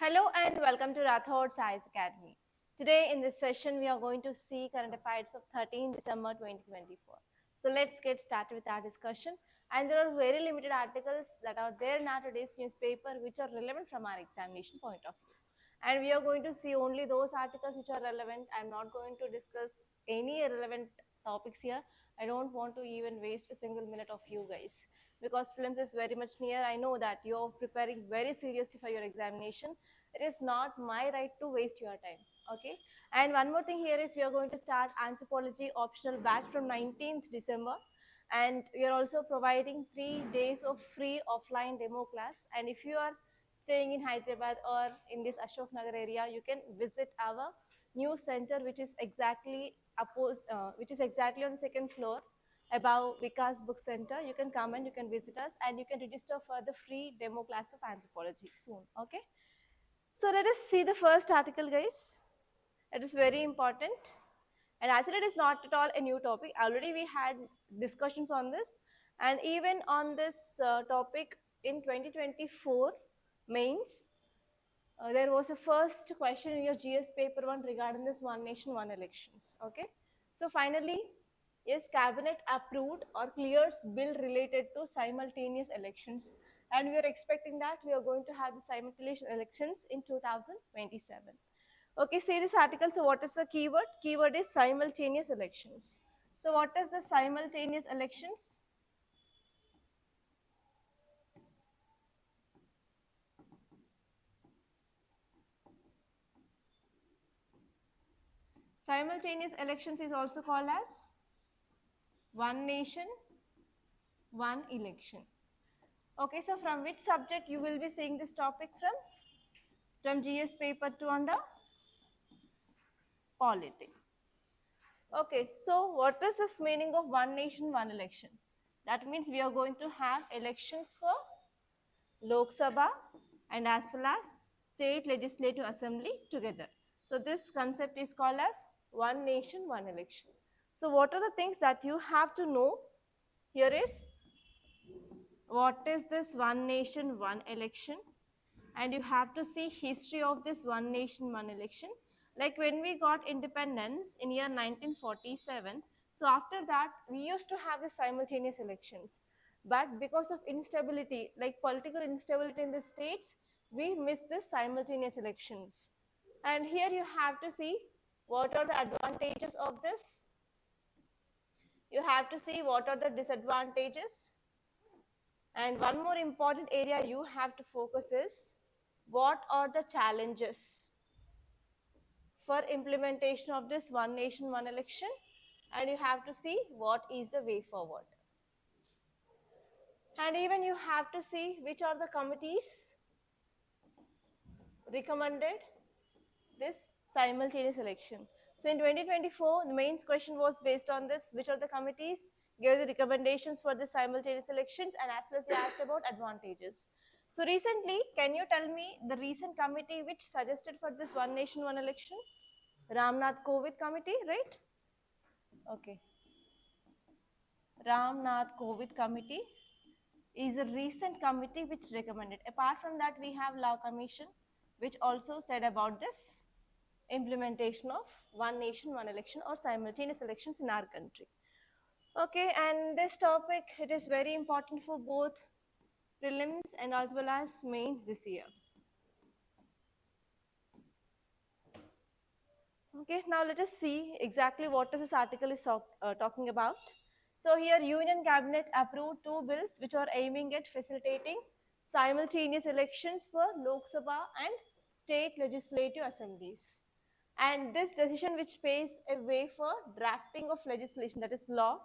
Hello and welcome to Rathods Science Academy. Today in this session we are going to see current affairs of 13 December 2024. So let's get started with our discussion, and there are very limited articles that are there in our today's newspaper which are relevant from our examination point of view. And we are going to see only those articles which are relevant. I am not going to discuss any irrelevant topics here. I don't want to even waste a single minute of you guys, because prelims is very much near. I know that you are preparing very seriously for your examination. It is not my right to waste your time. Okay. And one more thing here is we are going to start anthropology optional batch from 19th December, and we are also providing 3 days of free offline demo class. And if you are staying in Hyderabad or in this Ashok Nagar area, you can visit our new center, which is exactly on the second floor above Vikas Book Center. You can come and you can visit us, and you can register for the free demo class of anthropology soon. Okay. So let us see the first article, guys. It is very important. And actually, it is not at all a new topic. Already we had discussions on this. And even on this topic in 2024 mains, there was a first question in your GS paper 1 regarding this one nation, one elections. Okay. So finally, yes, cabinet approved or clears bill related to simultaneous elections. And we are expecting that we are going to have the simultaneous elections in 2027. Okay, see this article. So what is the keyword? Keyword is simultaneous elections. So what is the simultaneous elections? Simultaneous elections is also called as one nation, one election. Okay, so from which subject you will be seeing this topic from? From GS paper 2 under politics. Okay, so what is this meaning of one nation, one election? That means we are going to have elections for Lok Sabha and as well as state legislative assembly together. So this concept is called as one nation, one election. So what are the things that you have to know? Here is what is this one nation, one election, and you have to see history of this one nation, one election. Like when we got independence in year 1947, so after that we used to have the simultaneous elections, but because of instability, like political instability in the states, we missed the simultaneous elections. And here you have to see what are the advantages of this, you have to see what are the disadvantages, and one more important area you have to focus is what are the challenges for implementation of this one nation, one election, and you have to see what is the way forward. And even you have to see which are the committees recommended this simultaneous election. So in 2024, the mains question was based on this, which are the committees gave the recommendations for the simultaneous elections, and as well as they asked about advantages. So recently, can you tell me the recent committee which suggested for this one nation, one election? Ramnath Kovind committee, right? Okay. Ramnath Kovind committee is a recent committee which recommended. Apart from that, we have Law Commission, which also said about this implementation of one nation, one election or simultaneous elections in our country. Okay, and this topic, it is very important for both prelims and as well as mains this year. Okay, now let us see exactly what this article is talking about. So here Union Cabinet approved 2 bills which are aiming at facilitating simultaneous elections for Lok Sabha and state legislative assemblies. And this decision which paves a way for drafting of legislation, that is law,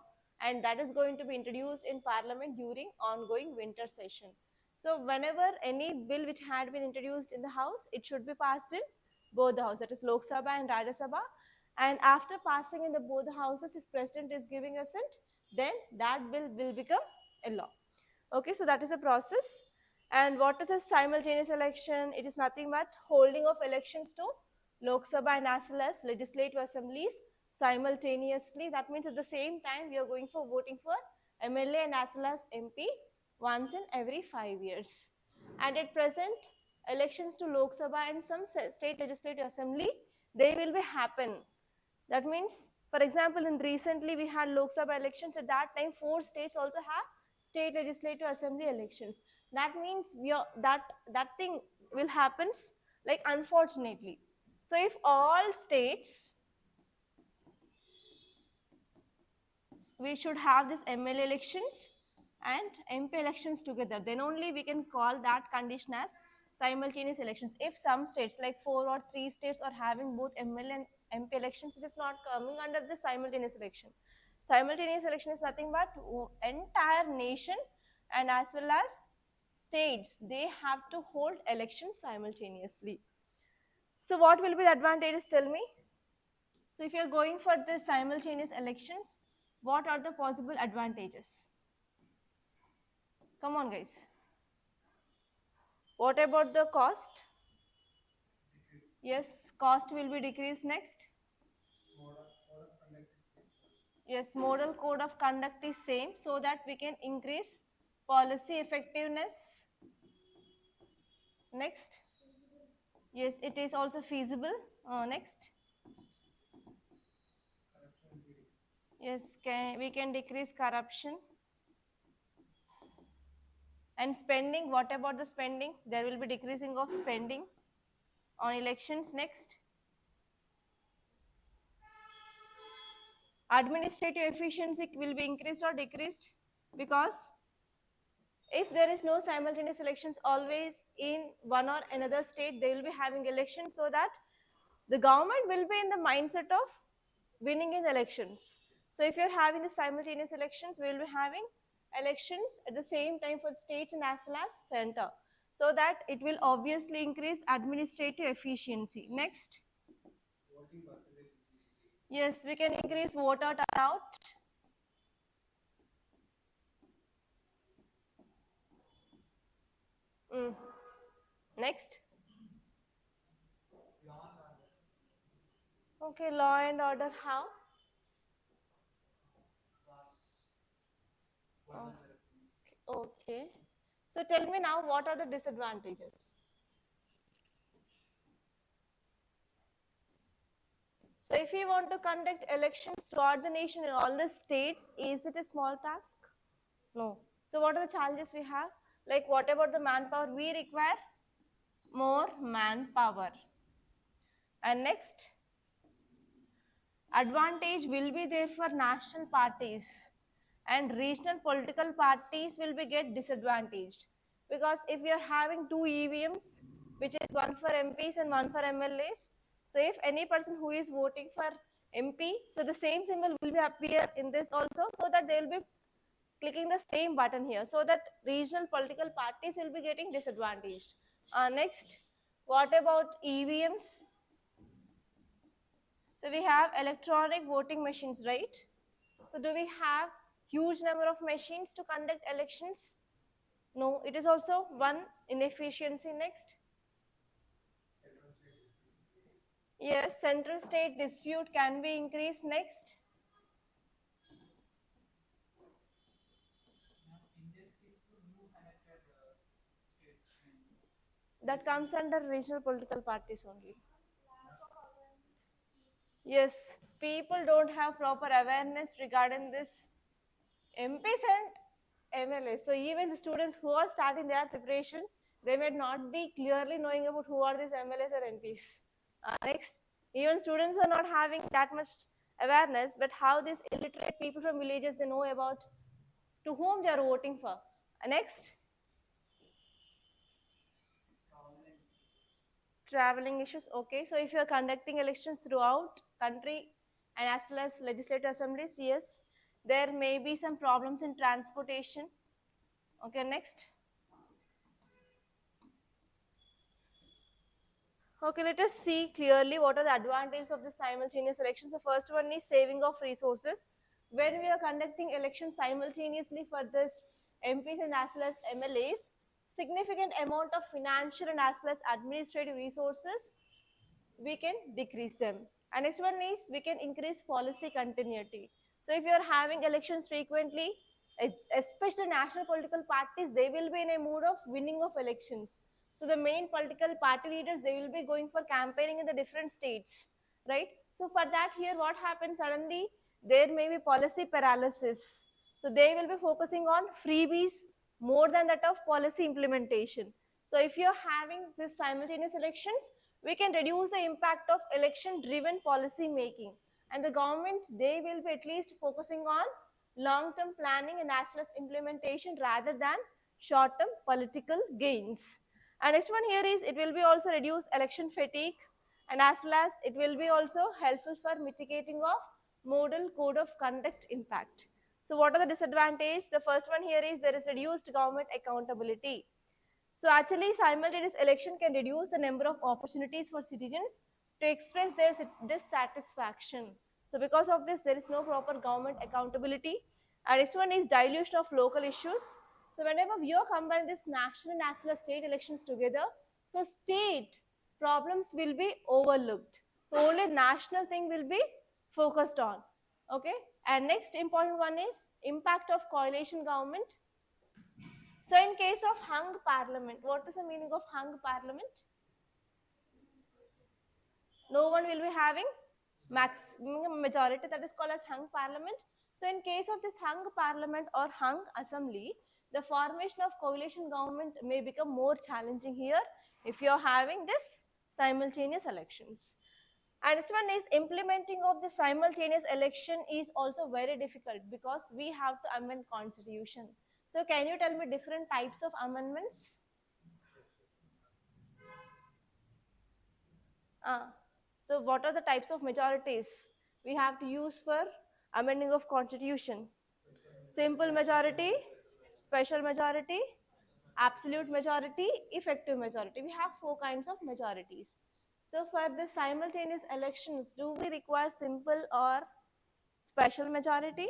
and that is going to be introduced in Parliament during ongoing winter session. So whenever any bill which had been introduced in the House, it should be passed in both the houses, that is Lok Sabha and Rajya Sabha. And after passing in the both the houses, if President is giving assent, then that bill will become a law. Okay, so that is a process. And what is a simultaneous election? It is nothing but holding of elections to Lok Sabha and as well as legislative assemblies simultaneously. That means at the same time we are going for voting for MLA and as well as MP once in every 5 years. And at present, elections to Lok Sabha and some state legislative assembly, they will be happen. That means, for example, in recently we had Lok Sabha elections. At that time, 4 states also have state legislative assembly elections. That means that thing will happens like unfortunately. So if all states, we should have this MLA elections and MP elections together, then only we can call that condition as simultaneous elections. If some states like 4 or 3 states are having both MLA and MP elections, it is not coming under the simultaneous election. Simultaneous election is nothing but entire nation and as well as states, they have to hold elections simultaneously. So what will be the advantages, tell me? So if you are going for the simultaneous elections, what are the possible advantages? Come on guys. What about the cost? Yes, cost will be decreased. Next. Yes, model code of conduct is same, so that we can increase policy effectiveness. Next. Yes, it is also feasible. Next. Yes, we can decrease corruption. And spending, what about the spending? There will be decreasing of spending on elections. Next. Administrative efficiency will be increased or decreased, because if there is no simultaneous elections, always in one or another state they will be having elections, so that the government will be in the mindset of winning in elections. So if you're having the simultaneous elections, we will be having elections at the same time for states and as well as center, so that it will obviously increase administrative efficiency. Next. Yes, we can increase voter turnout. Next. Okay, law and order, how? Okay. So tell me now, what are the disadvantages? So if we want to conduct elections throughout the nation in all the states, is it a small task? No. So what are the challenges we have? Like, what about the manpower? We require more manpower. And next, advantage will be there for national parties, and regional political parties will be get disadvantaged, because if we are having 2 EVMs, which is one for MPs and one for MLAs, so if any person who is voting for MP, so the same symbol will be appear in this also, so that they will be clicking the same button here, so that regional political parties will be getting disadvantaged. Next, what about EVMs? So we have electronic voting machines, right? So do we have huge number of machines to conduct elections? No, it is also one inefficiency. Next. Yes, central state dispute can be increased. Next. That comes under regional political parties only. Yes, people don't have proper awareness regarding this MPs and MLAs. So even the students who are starting their preparation, they may not be clearly knowing about who are these MLAs or MPs. Next, even students are not having that much awareness, but how these illiterate people from villages, they know about to whom they are voting for. Next, traveling issues. Okay, so if you are conducting elections throughout country and as well as legislative assemblies, yes, there may be some problems in transportation. Okay, next. Okay, let us see clearly what are the advantages of the simultaneous elections. The first one is saving of resources. When we are conducting elections simultaneously for this MPs and as well as MLAs, significant amount of financial and as well as administrative resources, we can decrease them. And next one is we can increase policy continuity. So if you are having elections frequently, especially national political parties, they will be in a mood of winning of elections. So the main political party leaders, they will be going for campaigning in the different states, right? So for that, here what happens, suddenly there may be policy paralysis. So they will be focusing on freebies more than that of policy implementation. So if you're having this simultaneous elections, we can reduce the impact of election driven policy making, and the government, they will be at least focusing on long term planning and as well as implementation rather than short term political gains. And next one here is, it will be also reduce election fatigue, and as well as it will be also helpful for mitigating of model code of conduct impact. So what are the disadvantages? The first one here is, there is reduced government accountability. So actually simultaneous election can reduce the number of opportunities for citizens to express their dissatisfaction. So because of this, there is no proper government accountability. And next one is dilution of local issues. So whenever we are combine this national and as well as state elections together, so state problems will be overlooked. So only national thing will be focused on. Okay. And next important one is impact of coalition government. So in case of hung parliament, what is the meaning of hung parliament? No one will be having maximum majority, that is called as hung parliament. So in case of this hung parliament or hung assembly, the formation of coalition government may become more challenging here if you are having this simultaneous elections. And this one is, implementing of the simultaneous election is also very difficult because we have to amend constitution. So can you tell me different types of amendments? So what are the types of majorities we have to use for amending of constitution? Simple majority, special majority, absolute majority, effective majority. We have 4 kinds of majorities. So for the simultaneous elections, do we require simple or special majority?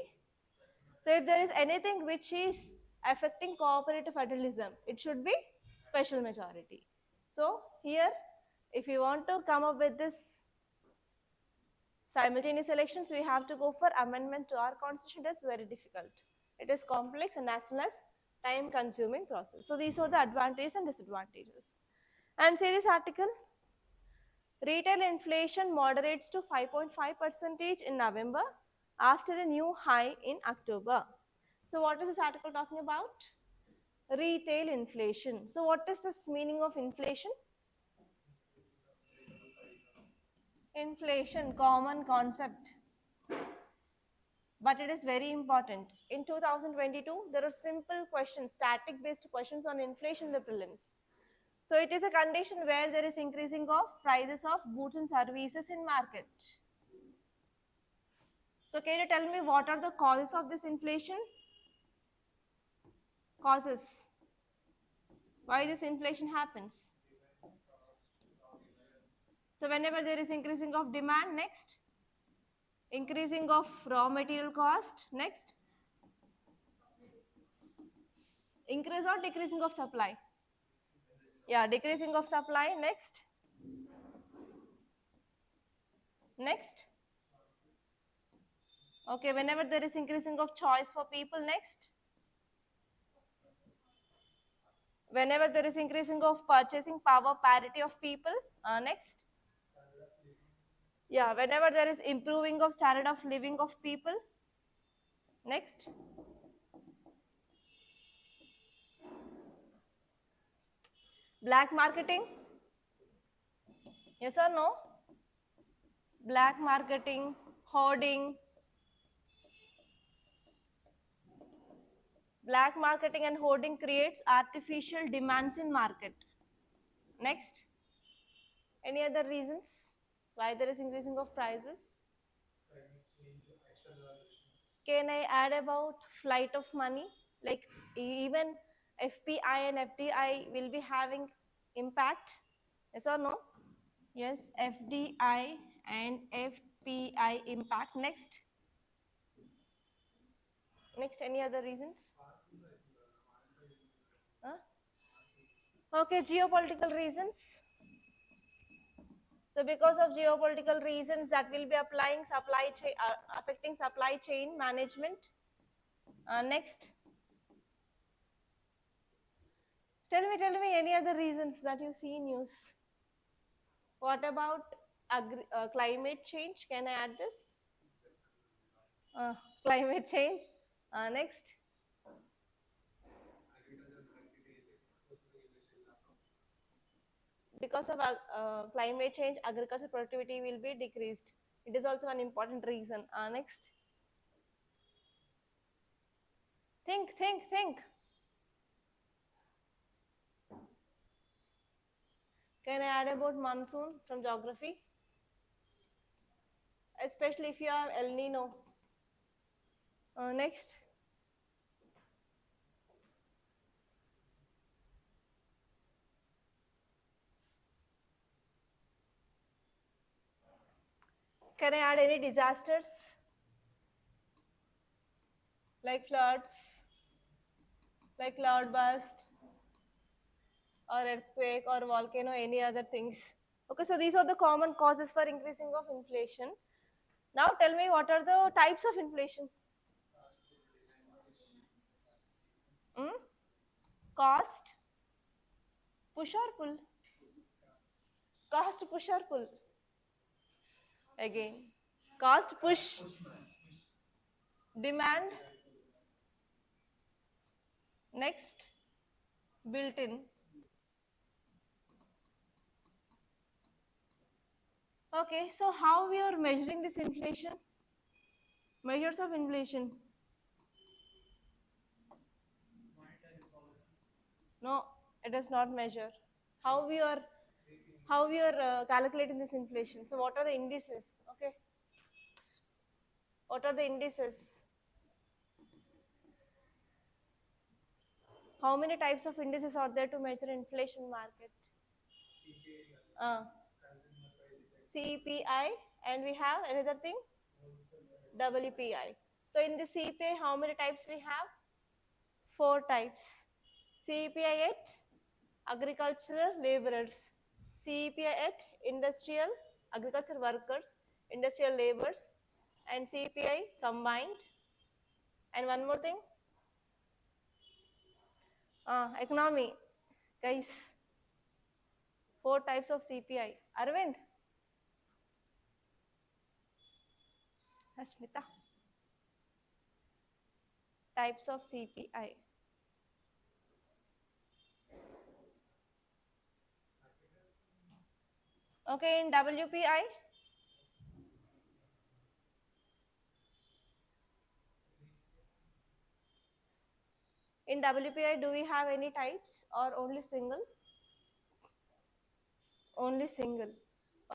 So if there is anything which is affecting cooperative federalism, it should be special majority. So here, if you want to come up with this simultaneous elections, we have to go for amendment to our constitution. It is very difficult. It is complex and as well as time consuming process. So these are the advantages and disadvantages. And say this article, retail inflation moderates to 5.5% in November after a new high in October. So what is this article talking about? Retail inflation. So what is this meaning of inflation? Inflation, common concept, but it is very important. In 2022, there are simple questions, static based questions on inflation in the prelims. So it is a condition where there is increasing of prices of goods and services in market. So can you tell me what are the causes of this inflation? Causes. Why this inflation happens? So whenever there is increasing of demand, next, increasing of raw material cost, next, increase or decreasing of supply? Yeah, decreasing of supply, next. Next. Okay, whenever there is increasing of choice for people, next. Whenever there is increasing of purchasing power parity of people, next. Yeah, whenever there is improving of standard of living of people, next. Black marketing, yes or no? Black marketing, hoarding. Black marketing and hoarding creates artificial demands in market. Next. Any other reasons why there is increasing of prices? Can I add about flight of money? Like even FPI and FDI will be having impact. Yes or no? Yes, FDI and FPI impact. Next. Next, any other reasons? Huh? Okay, geopolitical reasons. So because of geopolitical reasons, that will be applying supply chain, affecting supply chain management. Next, Tell me any other reasons that you see in news. What about climate change? Can I add this? Climate change. Next. Because of climate change, agricultural productivity will be decreased. It is also an important reason. Next. Think. Can I add about monsoon from geography? Especially if you have El Nino. Next. Can I add any disasters? Like floods, like cloudburst, or earthquake, or volcano, any other things. Okay, so these are the common causes for increasing of inflation. Now tell me, what are the types of inflation? Cost, push or pull? Cost, push or pull? Again, cost, push, demand, next, built in. Okay, so how we are measuring this inflation? Measures of inflation. No, it does not measure. How we are calculating this inflation? So what are the indices? Okay, what are the indices? How many types of indices are there to measure inflation market? CPI, and we have another thing, WPI. So in the CPI, how many types we have? 4 types. CPI at agricultural laborers, CPI at industrial agriculture workers, industrial laborers, and CPI combined. And one more thing, economy. Guys, 4 types of CPI. Arvind? Ashmita? Types of CPI. Okay, in WPI? In WPI, do we have any types or only single? Only single.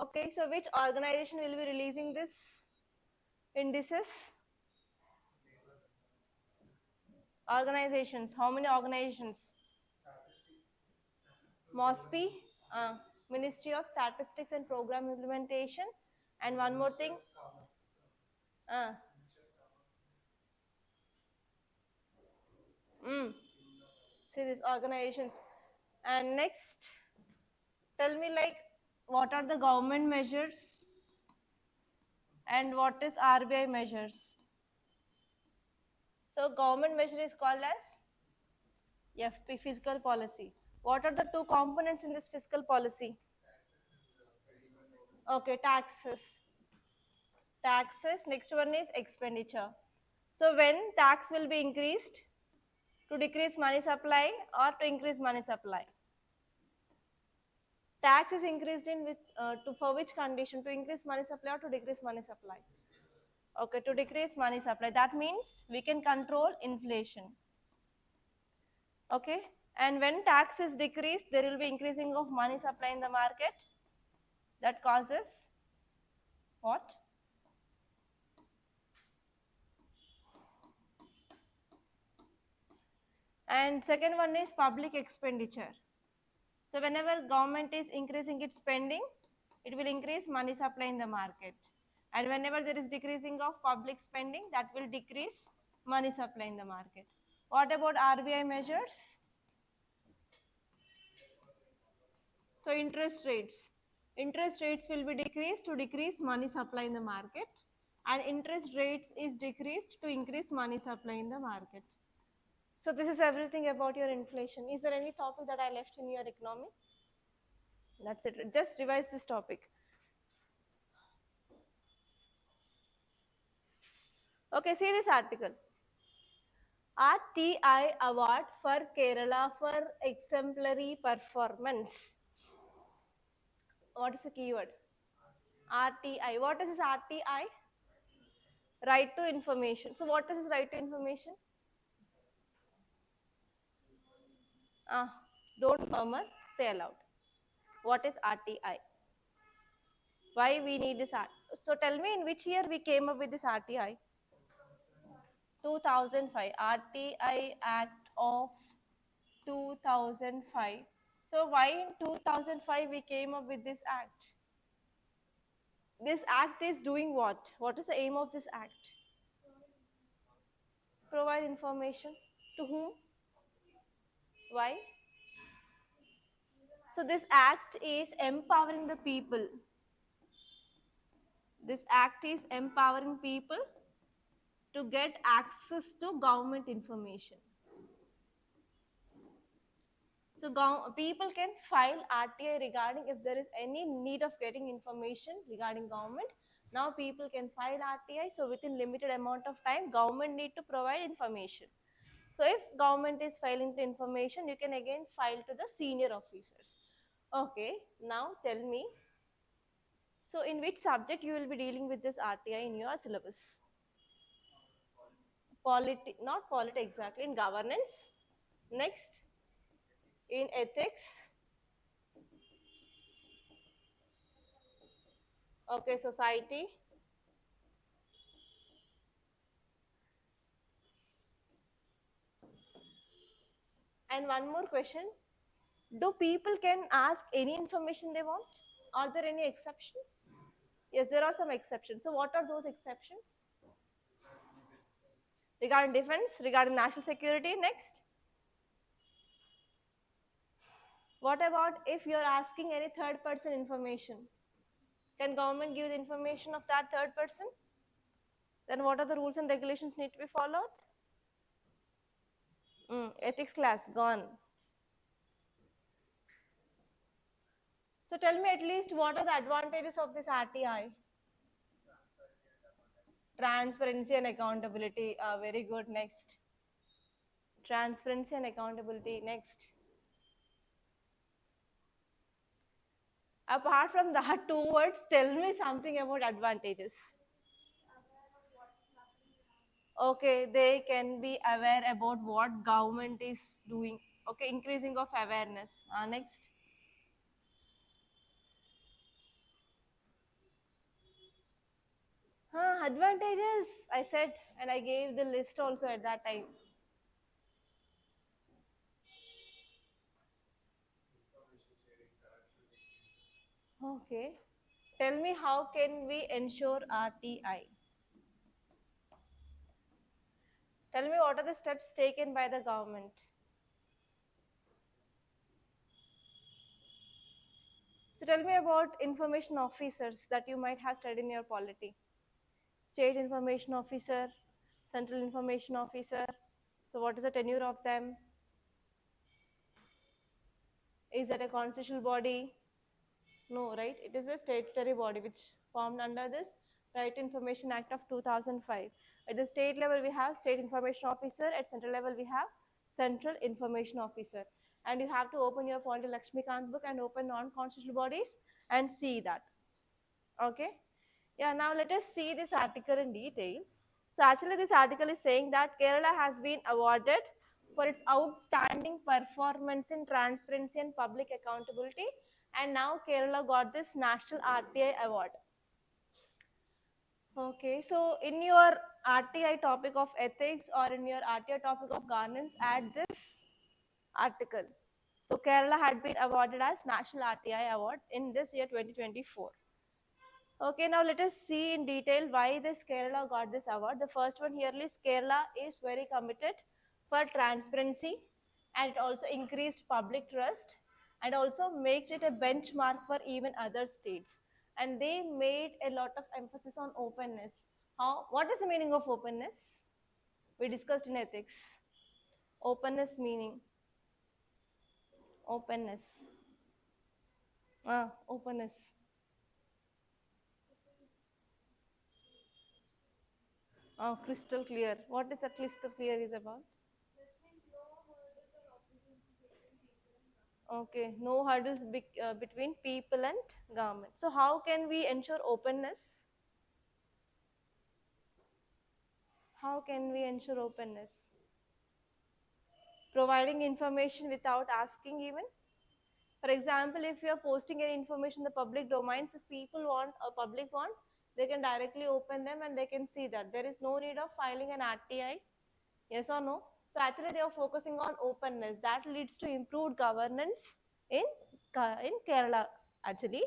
Okay, so which organization will be releasing this indices? Organizations. How many organizations? MOSPI, Ministry of Statistics and Program Implementation, and one more thing. See these organizations. And next, tell me, like, what are the government measures and what is RBI measures? So government measure is called as FP, fiscal policy. What are the 2 components in this fiscal policy? Okay, taxes. Next one is expenditure. So when tax will be increased? To decrease money supply or to increase money supply? Tax is increased in which, for which condition? To increase money supply or to decrease money supply? Okay, to decrease money supply. That means we can control inflation. Okay, and when tax is decreased, there will be increasing of money supply in the market. That causes what? And second one is public expenditure. So whenever government is increasing its spending, it will increase money supply in the market. And whenever there is decreasing of public spending, that will decrease money supply in the market. What about RBI measures? So interest rates. Interest rates will be decreased to decrease money supply in the market, and interest rates is decreased to increase money supply in the market. So this is everything about your inflation. Is there any topic that I left in your economy? That's it. Just revise this topic. Okay, see this article. RTI Award for Kerala for exemplary performance. What is the keyword? RTI. What is this RTI? Right to information. So what is this right to information? Don't murmur, say aloud. What is RTI? Why we need this art? So tell me in which year we came up with this RTI? 2005. RTI Act of 2005. So why in 2005 we came up with this act? This act is doing what? What is the aim of this act? Provide information. To whom? Why? So this act is empowering the people. This act is empowering people to get access to government information. So people can file RTI regarding if there is any need of getting information regarding government. Now people can file RTI. So within limited amount of time, government need to provide information. So if government is filing the information, you can again file to the senior officers. Okay, now tell me. So in which subject you will be dealing with this RTI in your syllabus? Not polity exactly, in governance. Next, in ethics. Okay, society. And one more question. Do people can ask any information they want? Are there any exceptions? Yes, there are some exceptions. So what are those exceptions? Regarding defense, regarding national security. Next. What about if you're asking any third person information? Can government give the information of that third person? Then what are the rules and regulations need to be followed? Ethics class, gone. So tell me at least what are the advantages of this RTI? Transparency and accountability. Very good. Next. Transparency and accountability. Next. Apart from that two words, tell me something about advantages. Okay, they can be aware about what government is doing. Okay, increasing of awareness. Next. Advantages, I said, and I gave the list also at that time. Okay. Tell me how can we ensure RTI? Tell me what are the steps taken by the government? So tell me about information officers that you might have studied in your polity. State information officer, central information officer. So what is the tenure of them? Is it a constitutional body? No, right? It is a statutory body which formed under this Right to Information Act of 2005. At the state level, we have State Information Officer. At central level, we have Central Information Officer. And you have to open your Ponti Lakshmikant book and open non-constitutional bodies and see that. Okay? Yeah, now let us see this article in detail. So actually this article is saying that Kerala has been awarded for its outstanding performance in transparency and public accountability, and now Kerala got this National RTI Award. Okay, so in your RTI topic of ethics or in your RTI topic of governance, add this article. So Kerala had been awarded as National RTI Award in this year 2024. Okay, now let us see in detail why this Kerala got this award. The first one here is Kerala is very committed for transparency, and it also increased public trust and also made it a benchmark for even other states. And they made a lot of emphasis on openness. What is the meaning of openness? We discussed in ethics. Openness meaning. Openness. Openness. Crystal clear. What is a crystal clear is about? Okay, no hurdles between people and government. So how can we ensure openness? How can we ensure openness? Providing information without asking even. For example, if you are posting any information in the public domains, if people want a public want, they can directly open them and they can see that. There is no need of filing an RTI, yes or no? So actually they are focusing on openness. That leads to improved governance in Kerala actually.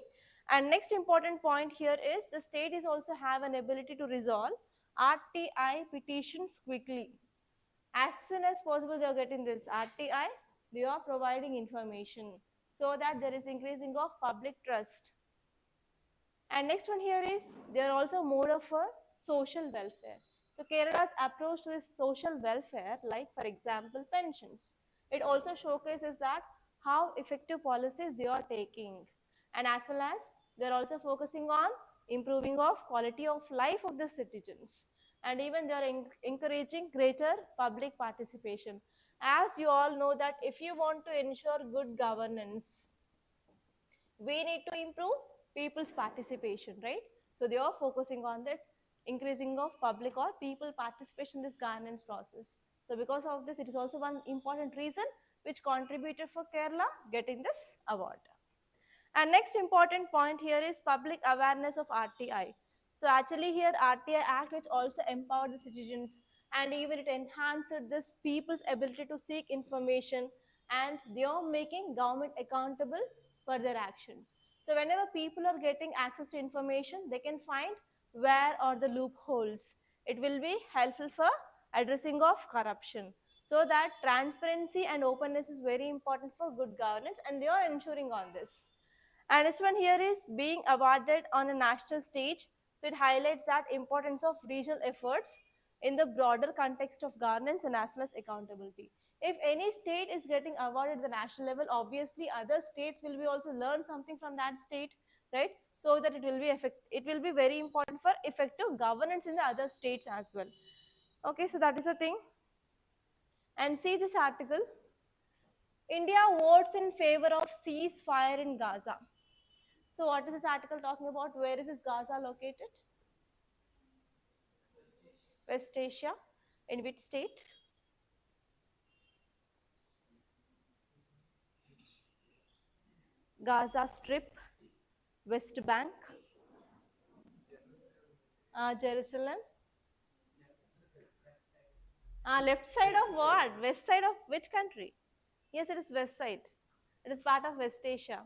And next important point here is the state is also have an ability to resolve RTI petitions quickly. As soon as possible they are getting this RTI, they are providing information so that there is increasing of public trust. And next one here is they are also mode of social welfare. So Kerala's approach to this social welfare, like for example pensions, it also showcases that how effective policies they are taking, and as well as they are also focusing on improving of quality of life of the citizens, and even they are encouraging greater public participation. As you all know that if you want to ensure good governance, we need to improve people's participation, right? So they are focusing on that increasing of public or people participation in this governance process. So because of this, it is also one important reason which contributed for Kerala getting this award. And next important point here is public awareness of RTI. So actually here RTI Act which also empowered the citizens, and even it enhanced this people's ability to seek information, and they are making government accountable for their actions. So whenever people are getting access to information, they can find where are the loopholes. It will be helpful for addressing of corruption. So that transparency and openness is very important for good governance, and they are ensuring on this. And this one here is being awarded on a national stage. So it highlights that importance of regional efforts in the broader context of governance and as well as accountability. If any state is getting awarded at the national level, obviously other states will be also learn something from that state, right? So that it will be very important for effective governance in the other states as well. Okay, so that is the thing. And see this article. India votes in favor of ceasefire in Gaza. So what is this article talking about? Where is this Gaza located? West Asia. In which state? Gaza Strip, West Bank, Jerusalem. Left side of what? West side of which country? Yes, it is west side. It is part of West Asia.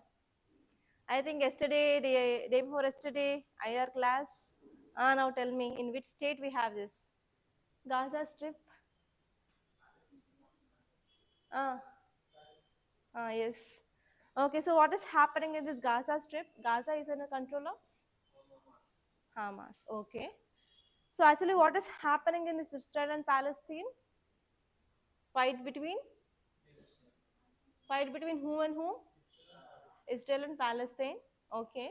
I think yesterday, day before yesterday, IR class. Now tell me, in which state we have this? Gaza Strip. Yes. Okay, so what is happening in this Gaza Strip? Gaza is under control of Hamas. Okay. So actually what is happening in this Israel and Palestine? Fight between? Fight between who and who? Israel and Palestine. Okay.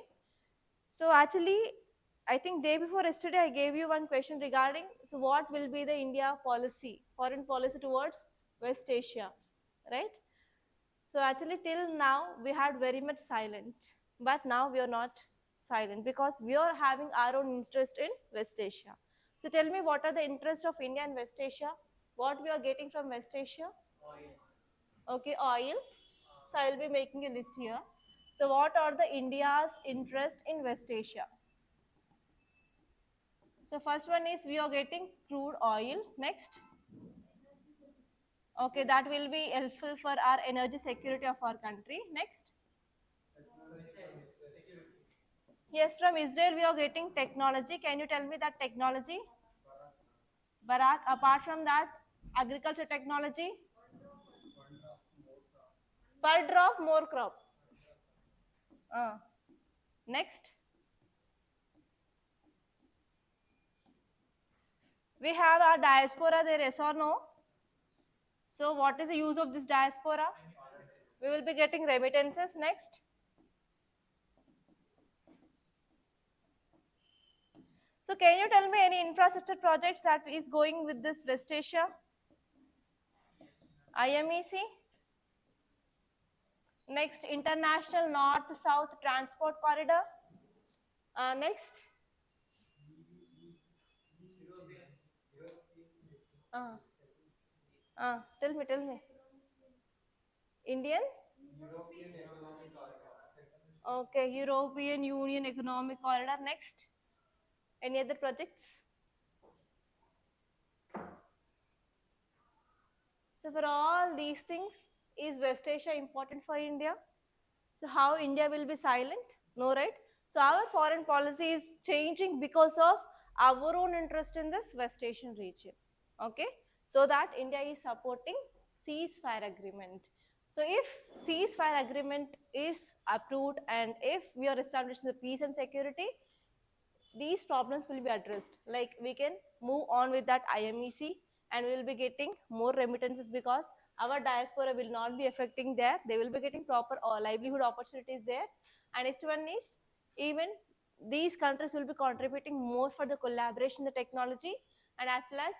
So actually, I think day before yesterday I gave you one question regarding, so what will be the India policy, foreign policy towards West Asia, right? So actually till now we had very much silent, but now we are not silent because we are having our own interest in West Asia. So tell me, what are the interests of India and West Asia? What we are getting from West Asia? Okay, oil. So I will be making a list here. So what are the India's interest in West Asia? So first one is we are getting crude oil. Next. Okay, that will be helpful for our energy security of our country. Next. Yes, from Israel we are getting technology. Can you tell me that technology? Barak, apart from that, agriculture technology? Per drop, more crop. Next. We have our diaspora there, yes or no? So what is the use of this diaspora? We will be getting remittances next. So can you tell me any infrastructure projects that is going with this West Asia? IMEC. Next, International North-South Transport Corridor. Next. Tell me. Indian? Okay, European Union Economic Corridor. Next. Any other projects? So for all these things, is West Asia important for India? So how India will be silent? No, right? So our foreign policy is changing because of our own interest in this West Asian region. Okay, so that India is supporting ceasefire agreement. So if ceasefire agreement is approved and if we are establishing the peace and security, these problems will be addressed. Like we can move on with that IMEC and we will be getting more remittances because our diaspora will not be affecting there. They will be getting proper livelihood opportunities there. And next one is even these countries will be contributing more for the collaboration, the technology, and as well as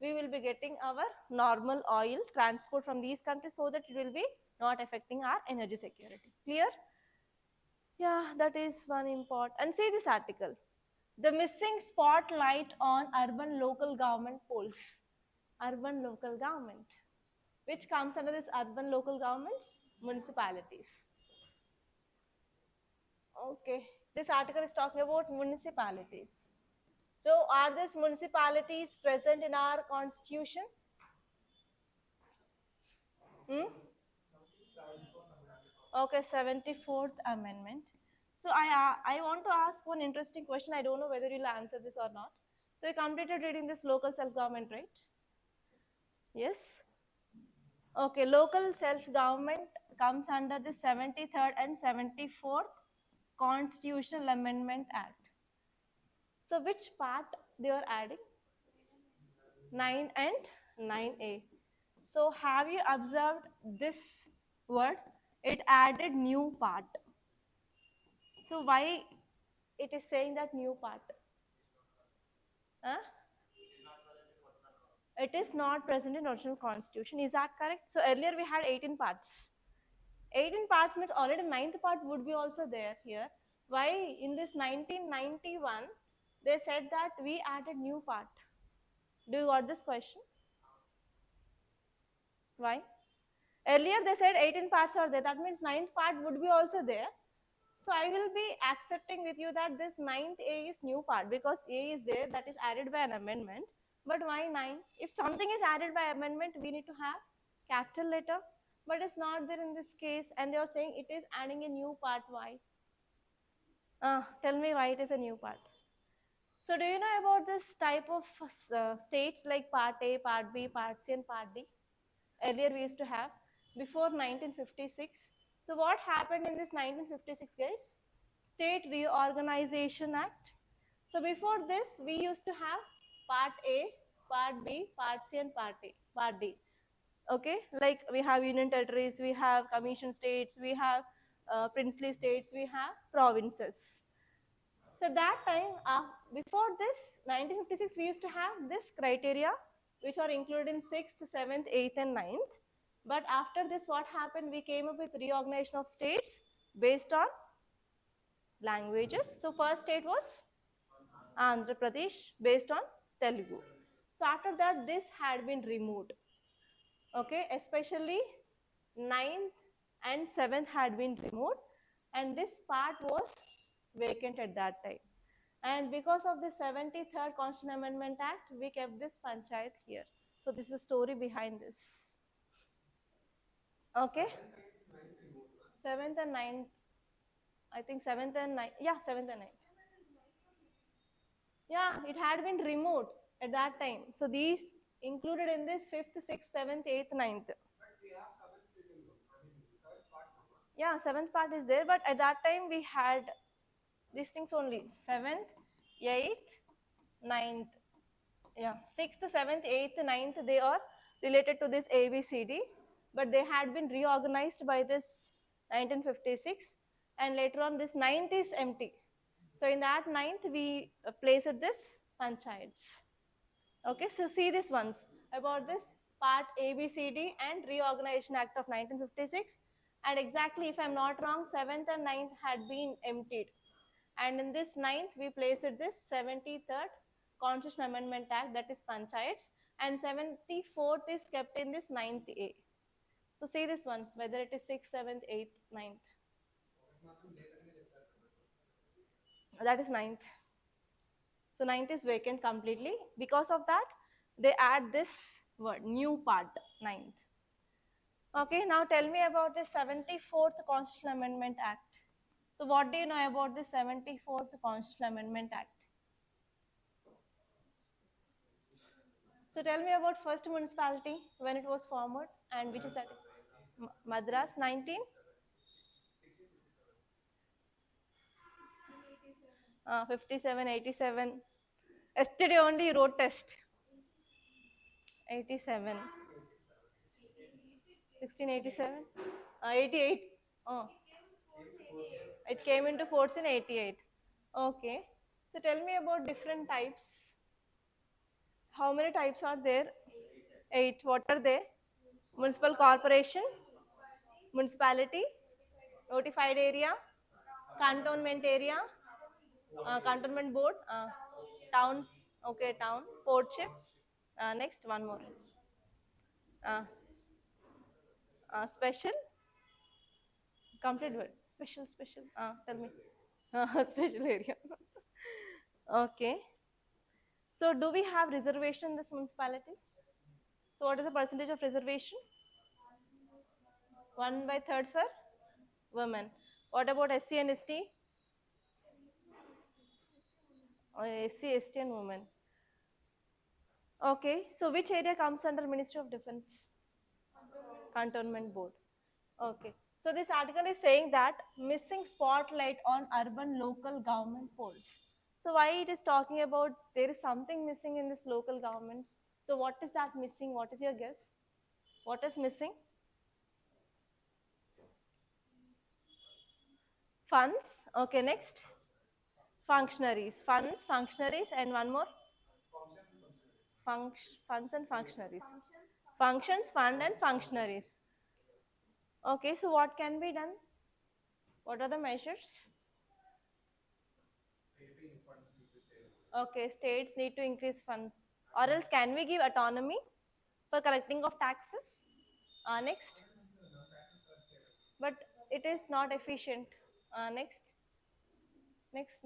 we will be getting our normal oil transport from these countries so that it will be not affecting our energy security. Clear? Yeah, that is one important. And see this article. The missing spotlight on urban local government polls. Urban local government. Which comes under this urban local governments? Municipalities. Okay. This article is talking about municipalities. So are these municipalities present in our constitution? Okay, 74th amendment. So I want to ask one interesting question. I don't know whether you'll answer this or not. So you completed reading this local self-government, right? Yes? Okay, local self-government comes under the 73rd and 74th Constitutional Amendment Act. So which part they are adding? 9 and 9A. So have you observed this word? It added new part. So why it is saying that new part? Huh? It is not present in original constitution. Is that correct? So earlier we had 18 parts. 18 parts means already 9th part would be also there here. Why in this 1991 they said that we added new part? Do you got this question? Why? Earlier they said 18 parts are there. That means 9th part would be also there. So I will be accepting with you that this 9th A is new part because A is there, that is added by an amendment. But why 9? If something is added by amendment, we need to have capital letter. But it's not there in this case, and they are saying it is adding a new part. Why? Tell me why it is a new part. So do you know about this type of states like part A, part B, part C and part D? Earlier we used to have before 1956. So what happened in this 1956, guys? State Reorganization Act. So before this we used to have part A, part B, part C and part D. Okay, like we have union territories, we have commission states, we have princely states, we have provinces. So that time, before this 1956, we used to have this criteria which are included in 6th, 7th, 8th and 9th. But after this, what happened? We came up with reorganization of states based on languages. So first state was Andhra Pradesh based on Telugu. So after that, this had been removed. Okay, especially 9th and 7th had been removed and this part was vacant at that time. And because of the 73rd Constitutional Amendment Act, we kept this panchayat here. So this is the story behind this. Okay. 7th and 9th. I think 7th and 9th. Yeah, 7th and 9th. Yeah, it had been removed at that time. So these included in this 5th, 6th, 7th, 8th, 9th. Yeah, 7th part is there, but at that time we had these things only. 7th, 8th, 9th. Yeah, 6th, 7th, 8th, 9th, they are related to this ABCD, but they had been reorganized by this 1956, and later on this ninth is empty. So in that ninth we placed this panchayats. Okay, so see this ones about this part ABCD and Reorganization Act of 1956, and exactly, if I'm not wrong, 7th and 9th had been emptied, and in this 9th we placed this 73rd Constitution Amendment Act, that is panchayats, and 74th is kept in this 9th A. So see this ones whether it is 6th, 7th, 8th, 9th. That is 9th. So 9th is vacant completely. Because of that, they add this word new part 9th. Okay, now tell me about the 74th Constitutional Amendment Act. So what do you know about the 74th Constitutional Amendment Act? So tell me about first municipality, when it was formed, and which is that? Madras 19? 57, 87. Yesterday only you wrote test. 87. 1687? 88? Oh. It came into force in 88. Okay. So tell me about different types. How many types are there? 8. What are they? Municipal corporation, municipality, notified area, cantonment area, cantonment board, town, okay, town, portship. Next, one more. Special, complete word. Special, special. Tell me. Special area. Okay. So, do we have reservation in these municipalities? So, what is the percentage of reservation? 1/3 for women. What about SC and ST? SC, ST and women. Okay, so which area comes under Ministry of Defense? Cantonment Board. Okay, so this article is saying that missing spotlight on urban local government polls. So why it is talking about there is something missing in this local governments? So what is that missing? What is your guess? What is missing? Funds. Okay, next. Functionaries. Funds, functionaries, and one more. Funds and functionaries. Functions, fund, and functionaries. Okay, so what can be done? What are the measures? Okay, states need to increase funds. Or else can we give autonomy for collecting of taxes? Next. But it is not efficient. Next. Next.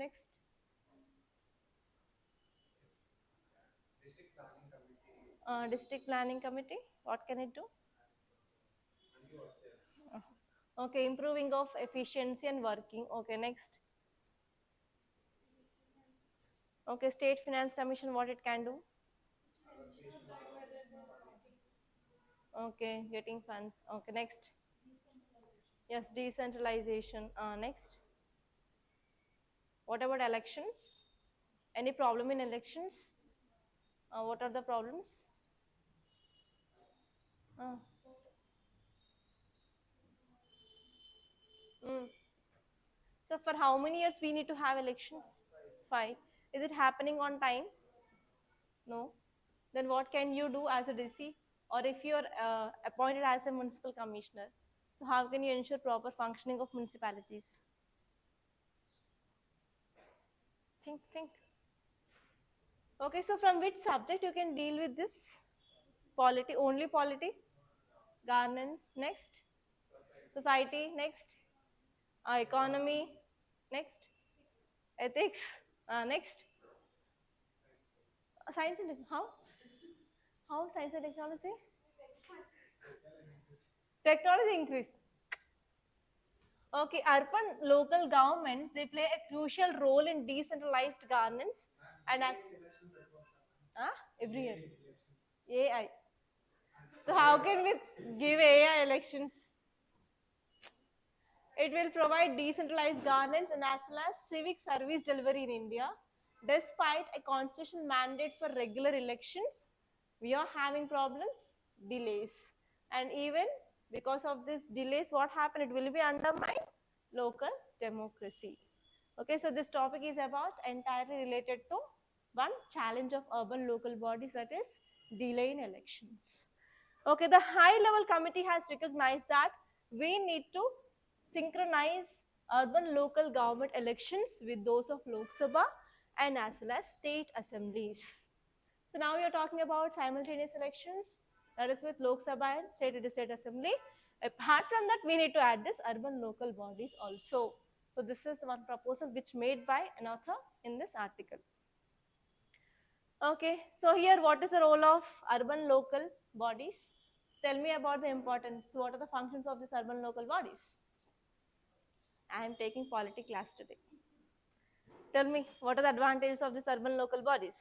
District planning committee. What can it do? Okay, improving of efficiency and working. Okay, next. Okay, state finance commission, what it can do? Okay, getting funds. Okay, next. Yes, decentralization. Next. What about elections? Any problem in elections? What are the problems? So for how many years we need to have elections? 5. Is it happening on time? No. Then what can you do as a DC? Or if you are appointed as a municipal commissioner, so how can you ensure proper functioning of municipalities? Think. Okay, so from which subject you can deal with this? Polity, only polity? Governance, next. Society, next. Economy, next. Ethics, next. Science and how? How science and technology? Technology increase. Okay, urban local governments, they play a crucial role in decentralized governance and as every year. AI. So how can we give AI elections? It will provide decentralized governance and as well as civic service delivery in India. Despite a constitutional mandate for regular elections, we are having problems. delays. And even because of this delays, what happened? It will be undermined local democracy. Okay, so this topic is about entirely related to one challenge of urban local bodies, that is delay in elections. Okay, the high level committee has recognized that we need to synchronize urban local government elections with those of Lok Sabha and as well as state assemblies. So now we are talking about simultaneous elections, that is with Lok Sabha and state assembly. Apart from that, we need to add this urban local bodies also. So this is one proposal which made by an author in this article. Okay, so here what is the role of urban local bodies? Tell me about the importance. What are the functions of these urban local bodies? I am taking polity class today. Tell me, what are the advantages of these urban local bodies?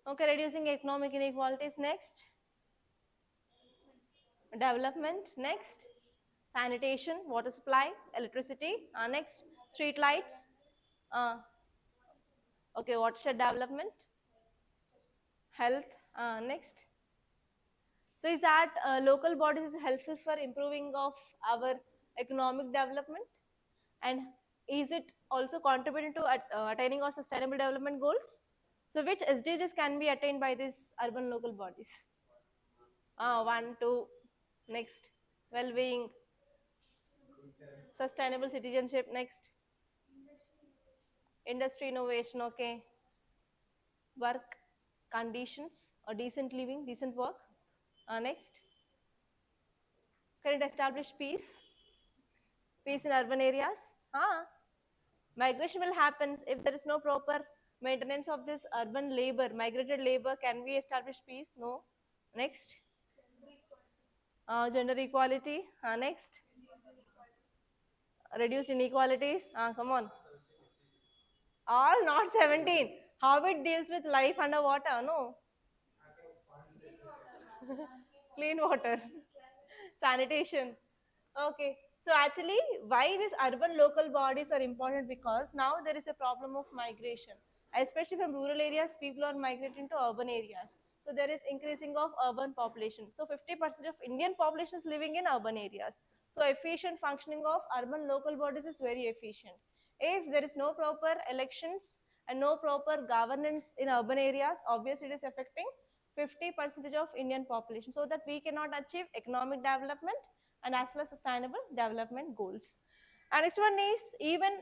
Okay, reducing economic inequalities. Next. Development. Next. Sanitation, water supply, electricity. Next. Street lights. Okay, watershed development. Health. Next. So is that local bodies is helpful for improving of our economic development, and is it also contributing to attaining our sustainable development goals? So which SDGs can be attained by these urban local bodies? 1, 2, next, well-being, sustainable citizenship, next, industry innovation, okay, work conditions or decent living, decent work, next, can it establish peace in urban areas? Migration will happen if there is no proper maintenance of this urban labor, migrated labor. Can we establish peace? No. Next, gender equality. Next, reduced inequalities. Come on. All not 17. How it deals with life underwater? No. Clean water. Sanitation. Okay. So actually, why these urban local bodies are important? Because now there is a problem of migration, especially from rural areas. People are migrating to urban areas. So there is increasing of urban population. So 50% of Indian population is living in urban areas. So efficient functioning of urban local bodies is very efficient. If there is no proper elections and no proper governance in urban areas, obviously it is affecting 50% of Indian population, so that we cannot achieve economic development and as well as sustainable development goals. And next one is, even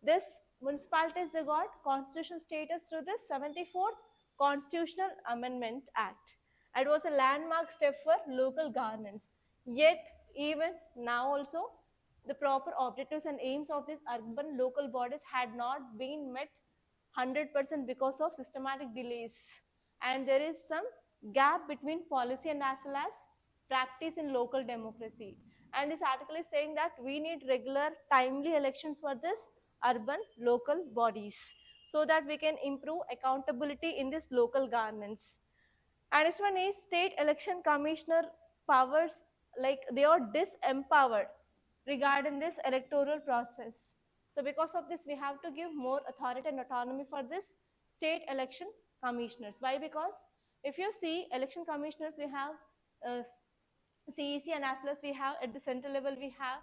this municipalities, they got constitutional status through this 74th Constitutional Amendment Act. It was a landmark step for local governance. Yet even now also, the proper objectives and aims of these urban local bodies had not been met 100% because of systematic delays, and there is some gap between policy and as well as practice in local democracy. And this article is saying that we need regular timely elections for this urban local bodies, so that we can improve accountability in this local governance. And this one is state election commissioner powers, like they are disempowered regarding this electoral process. So because of this, we have to give more authority and autonomy for this state election commissioners. Why? Because if you see election commissioners, we have CEC, and as well as we have at the central level, we have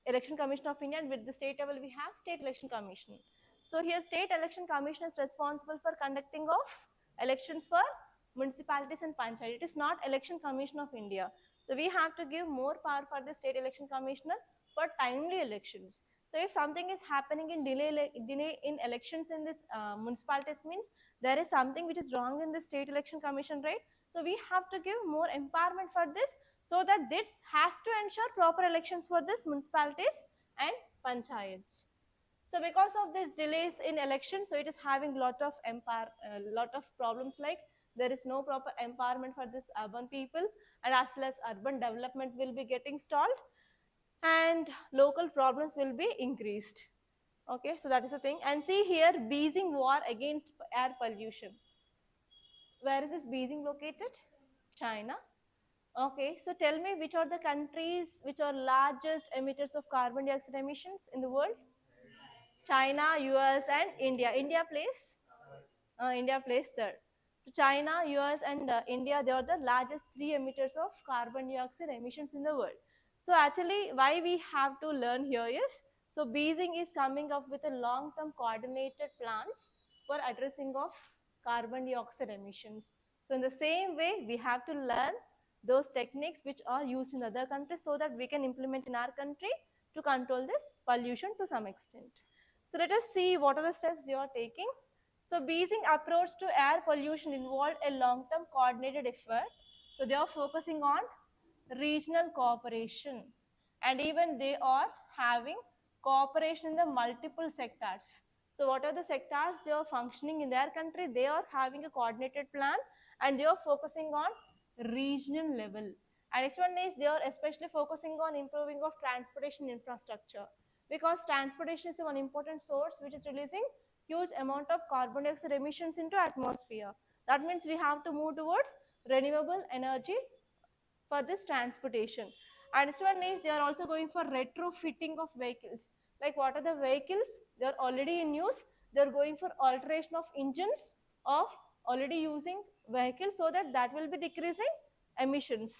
Election Commission of India, and with the state level, we have State Election Commission. So here, State Election Commission is responsible for conducting of elections for municipalities and panchayat. It is not Election Commission of India. So we have to give more power for the State Election Commissioner for timely elections. So if something is happening in delay in elections in this municipalities, means there is something which is wrong in the State Election Commission, right? So we have to give more empowerment for this, so that this has to ensure proper elections for this municipalities and panchayats. So because of these delays in elections, so it is having lot of problems, like there is no proper empowerment for this urban people, and as well as urban development will be getting stalled, and local problems will be increased. Okay, so that is the thing. And see here, Beijing war against air pollution. Where is this Beijing located? China. Okay, so tell me, which are the countries which are largest emitters of carbon dioxide emissions in the world? China, US, and India. India plays third. So China, US and India, they are the largest 3 emitters of carbon dioxide emissions in the world. So actually why we have to learn here is, so Beijing is coming up with a long-term coordinated plans for addressing of carbon dioxide emissions. So in the same way, we have to learn those techniques which are used in other countries so that we can implement in our country to control this pollution to some extent. So let us see what are the steps you are taking. So Beijing approach to air pollution involved a long-term coordinated effort. So they are focusing on regional cooperation, and even they are having cooperation in the multiple sectors. So what are the sectors they are functioning in their country? They are having a coordinated plan and they are focusing on regional level. And next one is they are especially focusing on improving of transportation infrastructure, because transportation is the one important source which is releasing huge amount of carbon dioxide emissions into atmosphere. That means we have to move towards renewable energy for this transportation. And this one is they are also going for retrofitting of vehicles. Like what are the vehicles? They are already in use. They are going for alteration of engines of already using vehicles so that that will be decreasing emissions.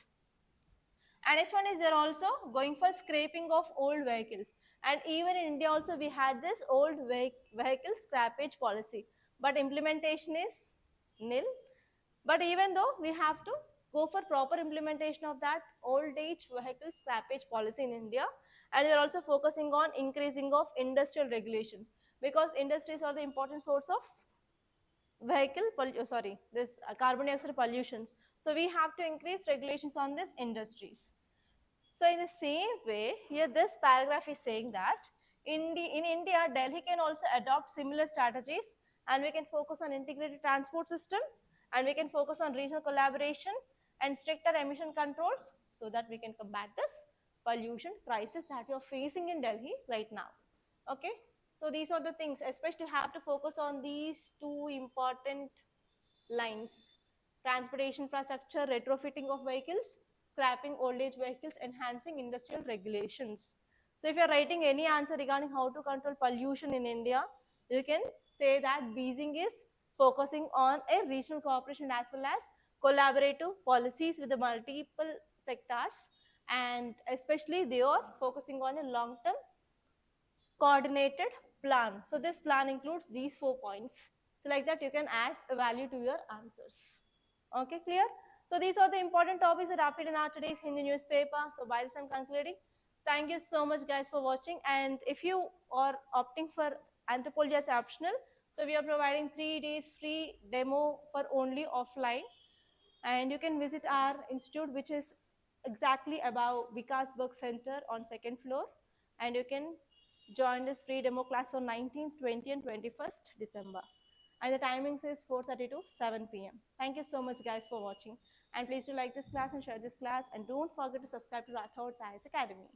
And next one is they're also going for scraping of old vehicles. And even in India also we had this old vehicle scrappage policy, but implementation is nil. But even though we have to go for proper implementation of that old age vehicle scrappage policy in India, and they're also focusing on increasing of industrial regulations, because industries are the important source of this carbon dioxide pollutions. So we have to increase regulations on these industries. So in the same way, here this paragraph is saying that in India, Delhi can also adopt similar strategies, and we can focus on integrated transport system, and we can focus on regional collaboration and stricter emission controls so that we can combat this pollution crisis that we are facing in Delhi right now. Okay, so these are the things, especially have to focus on these two important lines: transportation infrastructure, retrofitting of vehicles, scrapping old age vehicles, enhancing industrial regulations. So if you are writing any answer regarding how to control pollution in India, you can say that Beijing is focusing on a regional cooperation as well as collaborative policies with the multiple sectors, and especially they are focusing on a long-term coordinated plan. So this plan includes these 4 points. So like that you can add a value to your answers. Okay, clear? So these are the important topics that appeared in our today's Hindu newspaper. So by this I'm concluding. Thank you so much guys for watching, and if you are opting for anthropology as optional, so we are providing 3 days free demo for only offline, and you can visit our institute which is exactly above Vikas Book Center on 2nd floor, and you can join this free demo class on 19th, 20th and 21st December. And the timings is 4:30 to 7 p.m. Thank you so much guys for watching, and please do like this class and share this class, and don't forget to subscribe to Rathods IAS Academy.